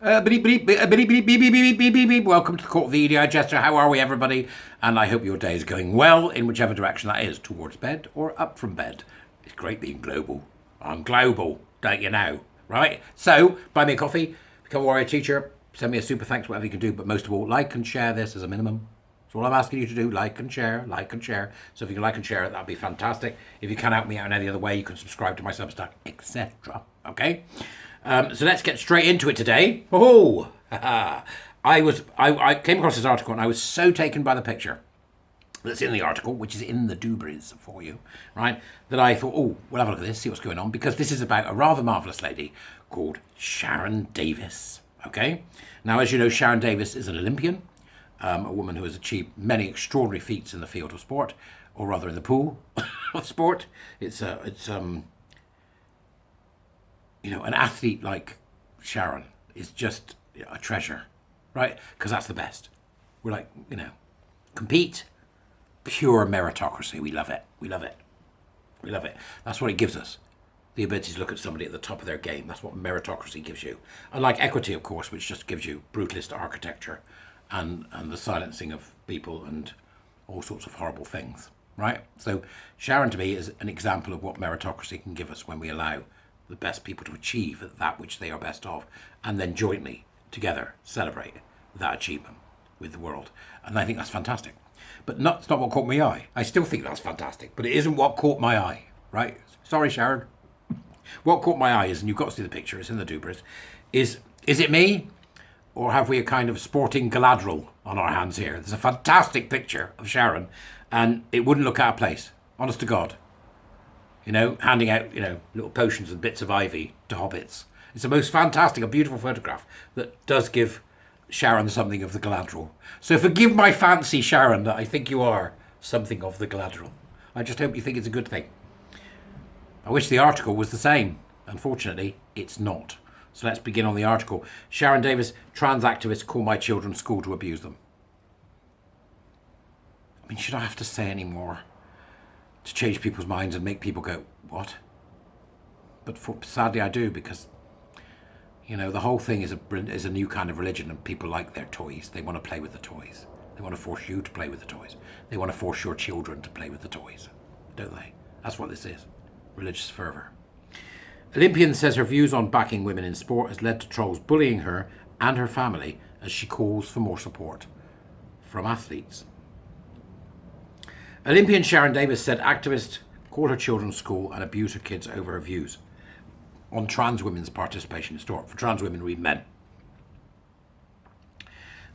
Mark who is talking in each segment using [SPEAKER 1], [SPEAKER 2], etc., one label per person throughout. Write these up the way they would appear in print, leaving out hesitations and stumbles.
[SPEAKER 1] Welcome to the Court of the EDI Jester. How are we, everybody? And I hope your day is going well in whichever direction that is, towards bed or up from bed. It's great being global. I'm global, don't you know? Right? So, buy me a coffee, become a warrior teacher, send me a super thanks, whatever you can do. But most of all, like and share this as a minimum. That's all I'm asking you to do. Like and share, like and share. So if you can like and share it, that'd be fantastic. If you can help me out in any other way, you can subscribe to my Substack, etc. Okay? So let's get straight into it today. Oh, I came across this article and I was so taken by the picture that's in the article, which is in the Dubris for you, right, that I thought, oh, we'll have a look at this, see what's going on, because this is about a rather marvellous lady called Sharon Davies, okay? Now, as you know, Sharon Davies is an Olympian, a woman who has achieved many extraordinary feats in the field of sport, or rather in the pool of sport. It's you know, an athlete like Sharon is just a treasure, right? Because that's the best. We're like, you know, compete, pure meritocracy. We love it. We love it. We love it. That's what it gives us. The ability to look at somebody at the top of their game. That's what meritocracy gives you. Unlike equity, of course, which just gives you brutalist architecture and the silencing of people and all sorts of horrible things, right? So Sharon, to me, is an example of what meritocracy can give us when we allow the best people to achieve that which they are best of, and then jointly together celebrate that achievement with the world. And I think that's fantastic. But it's not what caught my eye. I still think that's fantastic, but it isn't what caught my eye, right? Sorry, Sharon. What caught my eye is, and you've got to see the picture, it's in the Dubris, is it me? Or have we a kind of sporting Galadriel on our hands here? There's a fantastic picture of Sharon, and it wouldn't look out of place, honest to God. You know, handing out, you know, little potions and bits of ivy to hobbits. It's the most fantastic, a beautiful photograph that does give Sharon something of the Galadriel. So forgive my fancy, Sharon, that I think you are something of the Galadriel. I just hope you think it's a good thing. I wish the article was the same. Unfortunately, it's not. So let's begin on the article. Sharon Davies, trans activists call my children's school to abuse them. I mean, should I have to say any more to change people's minds and make people go, what? But sadly I do, because, you know, the whole thing is a new kind of religion, and people like their toys. They want to play with the toys. They want to force you to play with the toys. They want to force your children to play with the toys, don't they? That's what this is, religious fervour. Olympian says her views on backing women in sport has led to trolls bullying her and her family as she calls for more support from athletes. Olympian Sharon Davies said activists call her children's school and abuse her kids over her views on trans women's participation in sport. For trans women, read men.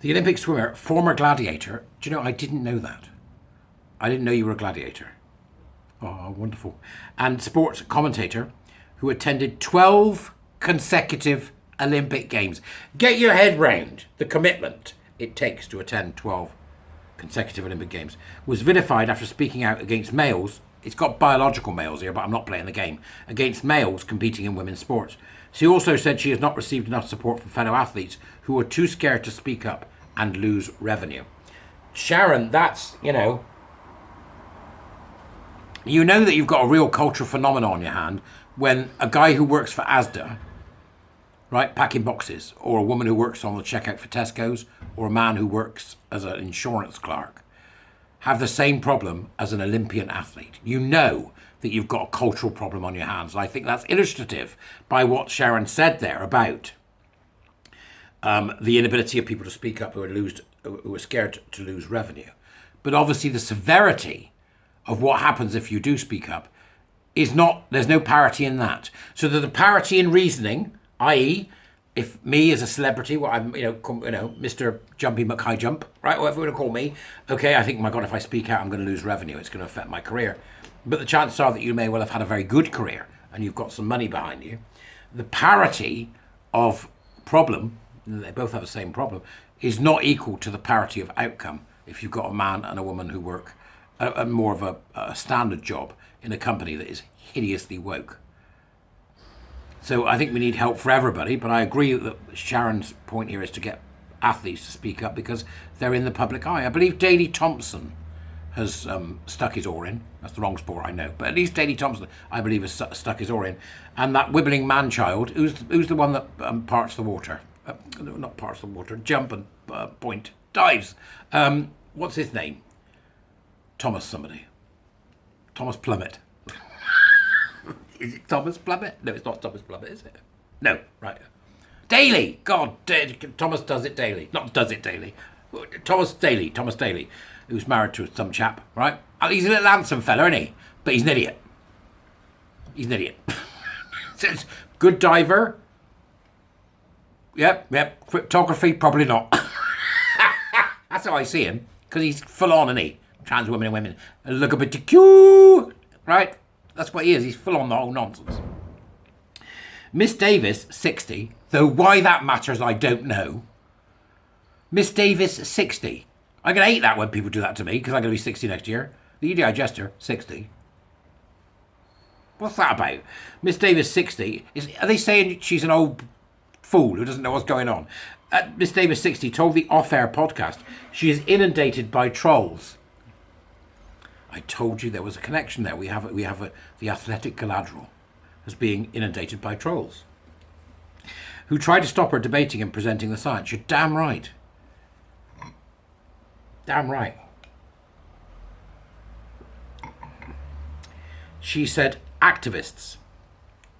[SPEAKER 1] The Olympic swimmer, former gladiator. Do you know, I didn't know that. I didn't know you were a gladiator. Oh, wonderful. And sports commentator who attended 12 consecutive Olympic Games. Get your head round the commitment it takes to attend 12 consecutive Olympic Games, was vilified after speaking out against males. It's got biological males here, but I'm not playing the game. Against males competing in women's sports. She also said she has not received enough support from fellow athletes who are too scared to speak up and lose revenue. Sharon, that's, you know that you've got a real cultural phenomenon on your hand when a guy who works for Asda, right, packing boxes, or a woman who works on the checkout for Tesco's, or a man who works as an insurance clerk, have the same problem as an Olympian athlete. You know that you've got a cultural problem on your hands. And I think that's illustrative by what Sharon said there about the inability of people to speak up who are scared to lose revenue. But obviously the severity of what happens if you do speak up is not, there's no parity in that. So there's a parity in reasoning, i.e., if me as a celebrity, well, I'm, Mr. Jumpy McHigh Jump, right, whatever you want to call me, okay, I think, my God, if I speak out, I'm going to lose revenue. It's going to affect my career. But the chances are that you may well have had a very good career and you've got some money behind you. The parity of problem, they both have the same problem, is not equal to the parity of outcome if you've got a man and a woman who work more of a standard job in a company that is hideously woke. So I think we need help for everybody, but I agree that Sharon's point here is to get athletes to speak up because they're in the public eye. I believe Daley Thompson has stuck his oar in. That's the wrong sport, I know. But at least Daley Thompson, I believe, has stuck his oar in. And that wibbling man-child, who's the one that parts the water? No, not parcel water. Jump and point. Dives. What's his name? Thomas somebody. Thomas Plummet. Is it Thomas Plummet? No, it's not Thomas Plummet, is it? No, right. Daly. God, Thomas does it daily. Not does it daily. Thomas Daly, who's married to some chap, right? He's a little handsome fella, isn't he? But he's an idiot. He's an idiot. Good diver. Yep. Cryptography, probably not. That's how I see him, because he's full on, isn't he? Trans women and women. Look a bit cute, right? That's what he is. He's full on the whole nonsense. Miss Davies, 60, though why that matters, I don't know. Miss Davies, 60. I'm going to hate that when people do that to me, because I'm going to be 60 next year. The EDI Jester, 60. What's that about? Miss Davies, 60. Are they saying she's an old fool who doesn't know what's going on? Miss Davies, 60, told the off-air podcast she is inundated by trolls. I told you there was a connection there. We have the athletic Galadriel as being inundated by trolls who tried to stop her debating and presenting the science. You're damn right. Damn right. She said, activists,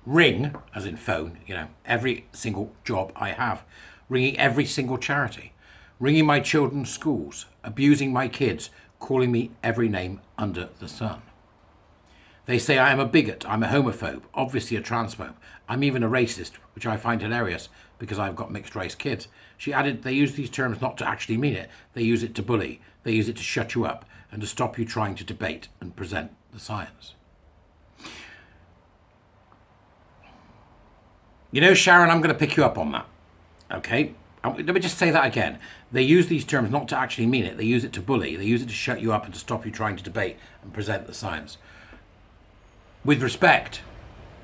[SPEAKER 1] ring, as in phone, every single job I have, ringing every single charity, ringing my children's schools, abusing my kids, calling me every name under the sun. They say I am a bigot, I'm a homophobe, obviously a transphobe. I'm even a racist, which I find hilarious because I've got mixed race kids. She added, they use these terms not to actually mean it. They use it to bully. They use it to shut you up and to stop you trying to debate and present the science. Sharon, I'm going to pick you up on that. Okay? Let me just say that again. They use these terms not to actually mean it. They use it to bully. They use it to shut you up and to stop you trying to debate and present the science. With respect,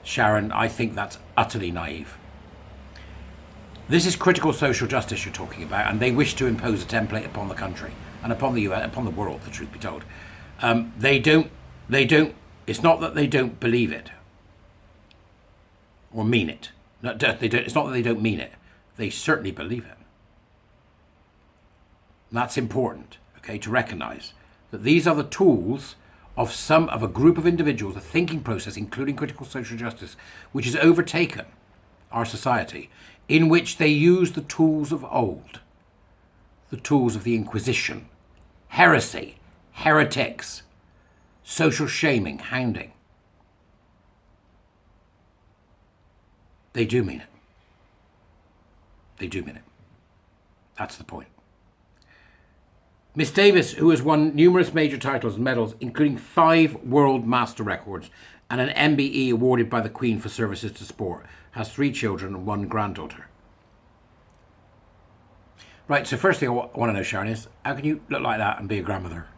[SPEAKER 1] Sharon, I think that's utterly naive. This is critical social justice you're talking about, and they wish to impose a template upon the country and upon the US, upon the world, the truth be told. They don't, it's not that they don't believe it or mean it. It's not that they don't mean it. They certainly believe it. And that's important, okay, to recognize that these are the tools of a group of individuals, a thinking process, including critical social justice, which has overtaken our society, in which they use the tools of old, the tools of the Inquisition, heresy, heretics, social shaming, hounding. They do mean it. They do mean it. That's the point. Miss Davies, who has won numerous major titles and medals, including 5 world master records and an MBE awarded by the Queen for services to sport, has 3 children and 1 granddaughter. Right, so first thing I want to know, Sharon, is how can you look like that and be a grandmother?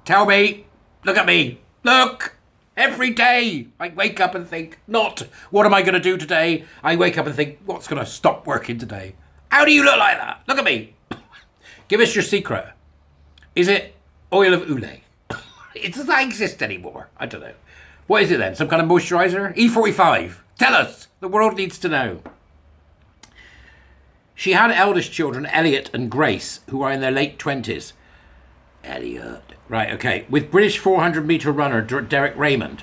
[SPEAKER 1] Tell me! Look at me! Look! Every day I wake up and think, not what am I going to do today? I wake up and think, what's going to stop working today? How do you look like that? Look at me. Give us your secret. Is it oil of Ule? It doesn't exist anymore. I don't know. What is it then? Some kind of moisturizer? E45. Tell us. The world needs to know. She had eldest children, Elliot and Grace, who are in their late 20s. Elliot. Right, okay. With British 400-metre runner Derek Raymond,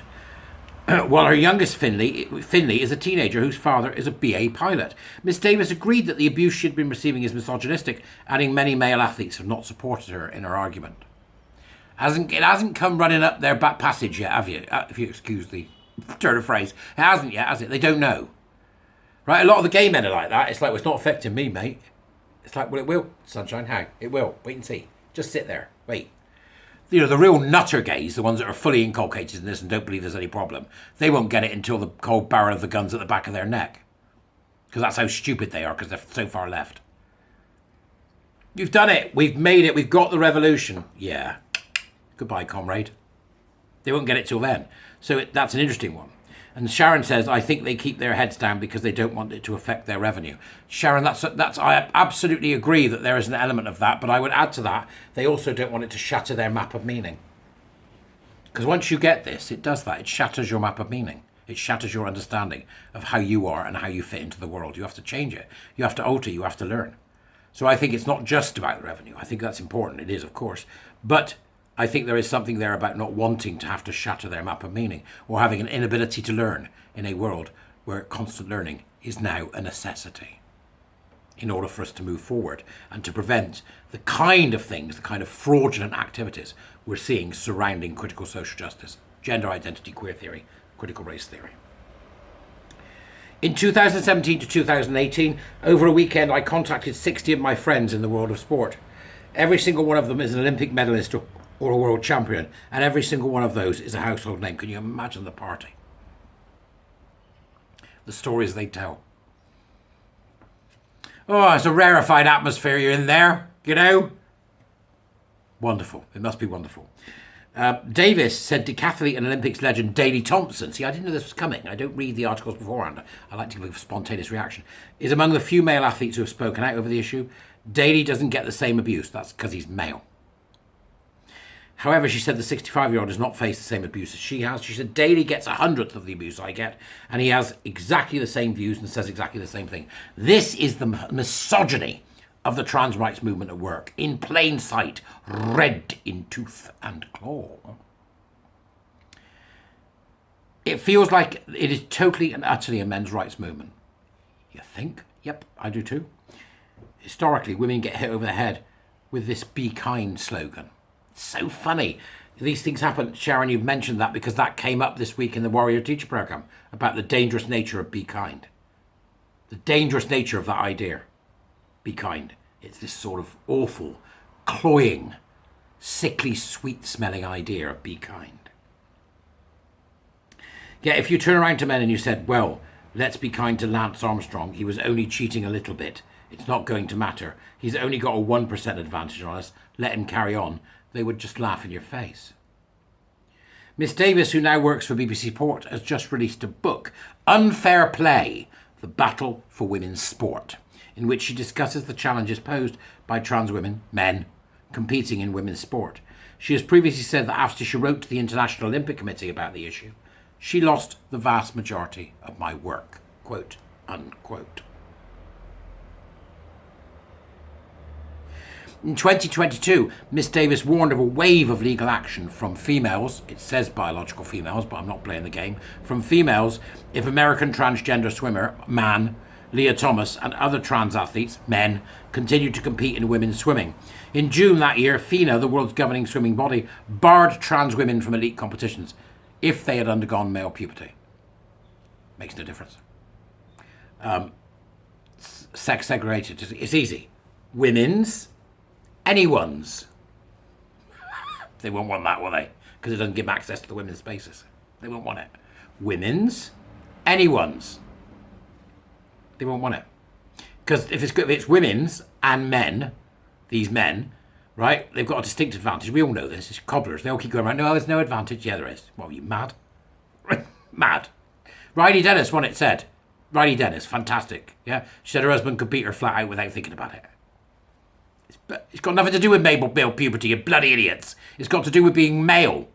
[SPEAKER 1] while her youngest Finley is a teenager whose father is a BA pilot. Miss Davies agreed that the abuse she had been receiving is misogynistic, adding many male athletes have not supported her in her argument. It hasn't come running up their back passage yet, have you? If you excuse the turn of phrase. It hasn't yet, has it? They don't know. Right, a lot of the gay men are like that. It's like, well, it's not affecting me, mate. It's like, well, it will, sunshine. How? It will. Wait and see. Just sit there. Wait. The real nutter gays, the ones that are fully inculcated in this and don't believe there's any problem, they won't get it until the cold barrel of the gun's at the back of their neck. Because that's how stupid they are, because they're so far left. You've done it. We've made it. We've got the revolution. Yeah. Goodbye, comrade. They won't get it till then. So that's an interesting one. And Sharon says, I think they keep their heads down because they don't want it to affect their revenue. Sharon, that's I absolutely agree that there is an element of that, but I would add to that, they also don't want it to shatter their map of meaning. Because once you get this, it does that. It shatters your map of meaning. It shatters your understanding of how you are and how you fit into the world. You have to change it. You have to alter. You have to learn. So I think it's not just about the revenue. I think that's important. It is, of course. But I think there is something there about not wanting to have to shatter their map of meaning, or having an inability to learn in a world where constant learning is now a necessity in order for us to move forward and to prevent the kind of things, the kind of fraudulent activities we're seeing surrounding critical social justice, gender identity, queer theory, critical race theory. In 2017 to 2018, over a weekend, I contacted 60 of my friends in the world of sport. Every single one of them is an Olympic medalist or a world champion, and every single one of those is a household name. Can you imagine the party? The stories they tell. Oh, it's a rarefied atmosphere you're in there, you know? Wonderful. It must be wonderful. Davies said decathlete and Olympics legend Daley Thompson, see, I didn't know this was coming. I don't read the articles beforehand. I like to give a spontaneous reaction. Is among the few male athletes who have spoken out over the issue. Daley doesn't get the same abuse. That's because he's male. However, she said the 65-year-old does not face the same abuse as she has. She said Daley gets 100th of the abuse I get, and he has exactly the same views and says exactly the same thing. This is the misogyny of the trans rights movement at work, in plain sight, red in tooth and claw. It feels like it is totally and utterly a men's rights movement. You think? Yep, I do too. Historically, women get hit over the head with this "be kind" slogan. It's so funny. These things happen. Sharon, you've mentioned that because that came up this week in the Warrior Teacher Programme about the dangerous nature of "be kind." The dangerous nature of that idea. Be kind. It's this sort of awful, cloying, sickly, sweet-smelling idea of "be kind." Yeah, if you turn around to men and you said, well, let's be kind to Lance Armstrong. He was only cheating a little bit. It's not going to matter. He's only got a 1% advantage on us. Let him carry on. They would just laugh in your face. Miss Davies, who now works for BBC Sport, has just released a book, Unfair Play, The Battle for Women's Sport, in which she discusses the challenges posed by trans women, men, competing in women's sport. She has previously said that after she wrote to the International Olympic Committee about the issue, she lost the vast majority of my work, quote, unquote. In 2022, Miss Davies warned of a wave of legal action from females, it says biological females, but I'm not playing the game, from females if American transgender swimmer, man, Leah Thomas, and other trans athletes, men, continued to compete in women's swimming. In June that year, FINA, the world's governing swimming body, barred trans women from elite competitions if they had undergone male puberty. Makes no difference. Sex segregated, it's easy. Women's, anyone's. They won't want that, will they? Because it doesn't give them access to the women's spaces. They won't want it. Women's, anyone's. They won't want it. Because if it's women's and men, these men, right, they've got a distinct advantage. We all know this. It's cobblers. They all keep going around, no, there's no advantage. Yeah, there is. What, are you mad? Mad. Riley Dennis, one it said. Riley Dennis, fantastic. Yeah, she said her husband could beat her flat out without thinking about it. It's got nothing to do with male puberty, you bloody idiots. It's got to do with being male.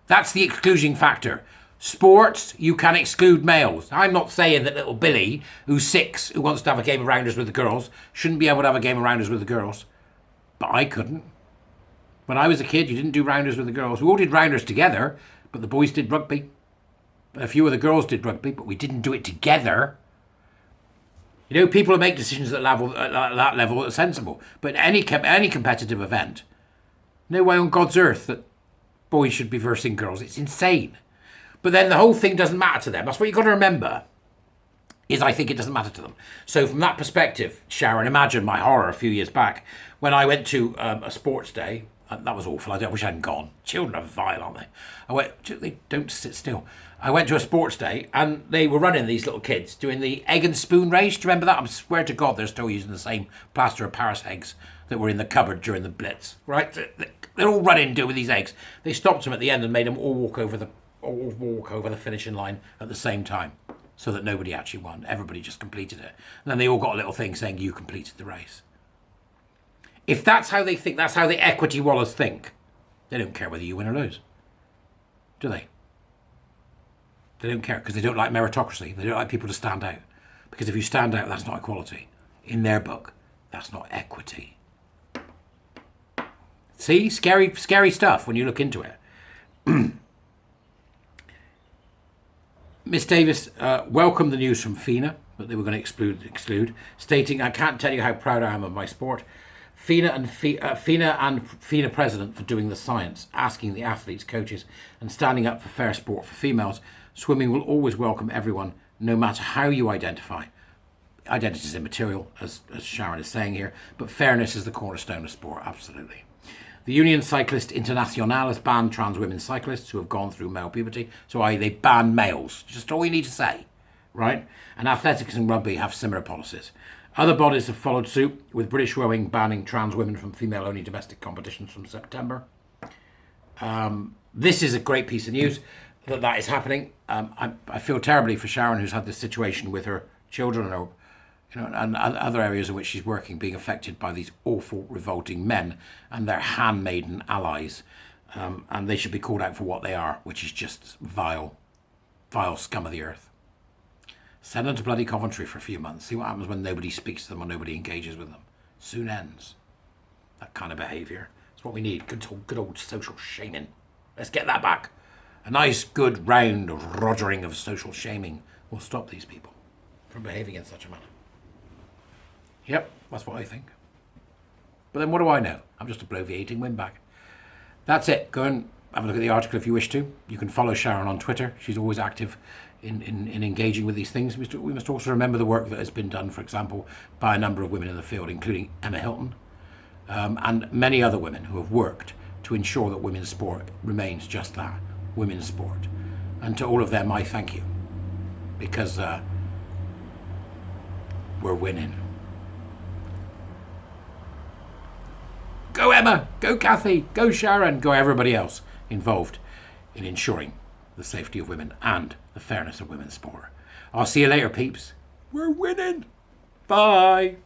[SPEAKER 1] That's the exclusion factor. Sports, you can exclude males. I'm not saying that little Billy, who's 6, who wants to have a game of rounders with the girls, shouldn't be able to have a game of rounders with the girls. But I couldn't. When I was a kid, you didn't do rounders with the girls. We all did rounders together, but the boys did rugby. A few of the girls did rugby, but we didn't do it together. You know, people who make decisions at that level are sensible. But any competitive event, no way on God's earth that boys should be versing girls. It's insane. But then the whole thing doesn't matter to them. That's what you've got to remember, is I think it doesn't matter to them. So from that perspective, Sharon, imagine my horror a few years back when I went to a sports day. That was awful. I wish I hadn't gone. Children are vile, aren't they? They don't sit still. I went to a sports day and they were running, these little kids, doing the egg and spoon race. Do you remember that? I swear to God, they're still using the same plaster of Paris eggs that were in the cupboard during the Blitz, right? They're all running doing these eggs. They stopped them at the end and made them all walk over the finishing line at the same time so that nobody actually won. Everybody just completed it. And then they all got a little thing saying, you completed the race. If that's how they think, that's how the equity wallers think, they don't care whether you win or lose. Do they? They don't care because they don't like meritocracy. They don't like people to stand out. Because if you stand out, that's not equality. In their book, that's not equity. See? Scary, scary stuff when you look into it. Miss Davies welcomed the news from FINA that they were going to exclude, stating, "I can't tell you how proud I am of my sport. FINA and FINA president for doing the science, asking the athletes, coaches, and standing up for fair sport for females. Swimming will always welcome everyone, no matter how you identify. Identity is immaterial, as Sharon is saying here, but fairness is the cornerstone of sport, absolutely. The Union Cyclist Internationale has banned trans women cyclists who have gone through male puberty, so they ban males. Just all you need to say, right? And athletics and rugby have similar policies. Other bodies have followed suit, with British rowing banning trans women from female-only domestic competitions from September. This is a great piece of news that is happening. I feel terribly for Sharon, who's had this situation with her children and other areas in which she's working being affected by these awful, revolting men and their handmaiden allies. And they should be called out for what they are, which is just vile scum of the earth. Send them to bloody Coventry for a few months. See what happens when nobody speaks to them or nobody engages with them. Soon ends. That kind of behaviour. It's what we need. Good old social shaming. Let's get that back. A nice, good, round rogering of social shaming will stop these people from behaving in such a manner. Yep, that's what I think. But then what do I know? I'm just a bloviating windbag. That's it. Go and have a look at the article if you wish to. You can follow Sharon on Twitter. She's always active in engaging with these things. We must also remember the work that has been done, for example, by a number of women in the field, including Emma Hilton, and many other women who have worked to ensure that women's sport remains just that, women's sport. And to all of them, I thank you, because we're winning. Go Emma, go Kathy, go Sharon, go everybody else involved in ensuring the safety of women and the fairness of women's sport. I'll see you later, peeps. We're winning. Bye.